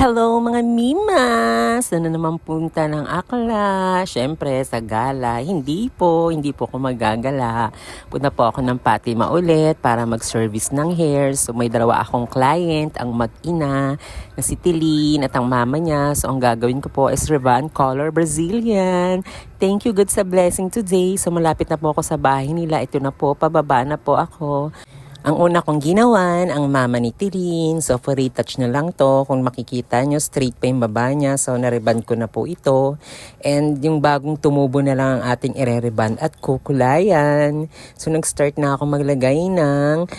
Hello mga mimas! Na naman punta ng akla. Siyempre sa gala. Hindi po ako magagala. Punta po ako ng Fatima ulit para mag-service ng hair. So may dalawa akong client, ang mag-ina na si Tilin at ang mama niya. So ang gagawin ko po is Reban Color Brazilian. Thank you God sa blessing today. So malapit na po ako sa bahay nila. Ito na po, pababa na po ako. Ang una kong ginawan, ang mama ni Tilin. So, for retouch na lang to. Kung makikita nyo, straight pa yung baba niya. So, nareban ko na po ito. And yung bagong tumubo na lang ang ating ire-reban at kukulayan. So, nag-start na ako maglagay ng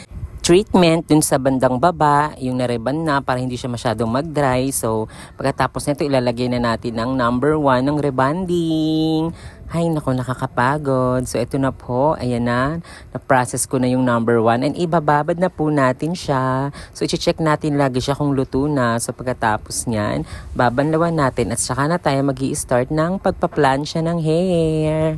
treatment dun sa bandang baba, yung nareban na para hindi siya masyadong mag-dry. So, pagkatapos nito, ilalagay na natin ang number 1 ng rebanding. Ay, naku, nakakapagod. So, ito na po. Ayan na. Na-process ko na yung number 1. And ibababad na po natin siya. So, i-check natin lagi siya kung luto na. So, pagkatapos niyan, babanlawan natin at saka na tayo mag-i-start ng pagpaplansya ng hair.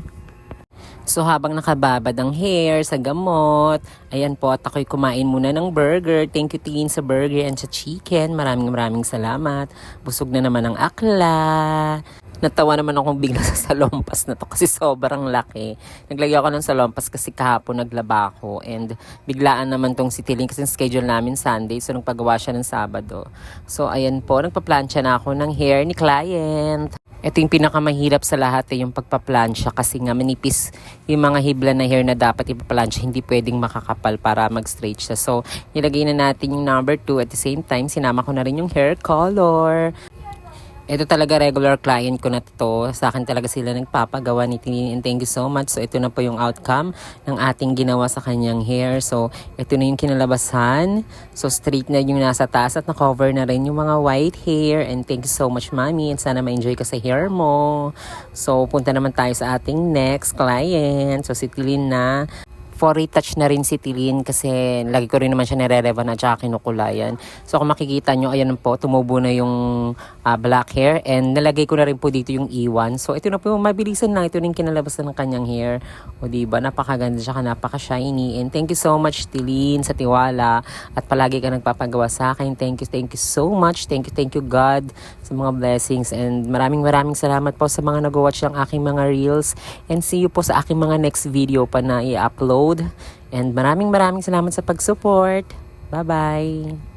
So habang nakababad ang hair sa gamot, ayan po at ako'y kumain muna ng burger. Thank you Tilin sa burger and sa chicken. Maraming salamat. Busog na naman ang akla. Natawa naman akong bigla sa salompas na to kasi sobrang laki. Naglagay ako ng salompas kasi kahapon naglaba ako and biglaan naman tong si Tilin kasi schedule namin Sunday so nagpagawa siya ng Sabado. So ayan po, nagpaplansya na ako ng hair ni client. Ito yung pinakamahirap sa lahat yung pagpaplansya kasi nga manipis yung mga hibla na hair na dapat ipaplansya, hindi pwedeng makakapal para mag-straight siya. So, nilagay na natin yung number 2 at the same time, sinama ko na rin yung hair color. Ito talaga regular client ko na to. Sa akin talaga sila nagpapagawa ni Tilin and thank you so much. So ito na po yung outcome ng ating ginawa sa kanyang hair. So ito na yung kinalabasan. So straight na yung nasa taas at na-cover na rin yung mga white hair. And thank you so much mami and sana ma-enjoy ka sa hair mo. So punta naman tayo sa ating next client. So si Tilin na. For retouch na rin si Tilin kasi lagi ko rin naman siya nire-revan at saka kinukulayan. So kung makikita nyo, ayan po, tumubo na yung black hair and nalagay ko na rin po dito yung iwan. So ito na po, mabilisan lang. Ito na yung kinalabasan ng kanyang hair. O diba, napakaganda siya, napaka-shiny. And thank you so much Tilin sa tiwala at palagi ka nagpapagawa sa akin. Thank you so much. Thank you God sa mga blessings. And maraming salamat po sa mga nag-watch ng aking mga reels. And see you po sa aking mga next video pa na i-upload. And maraming salamat sa pag-support. Bye-bye!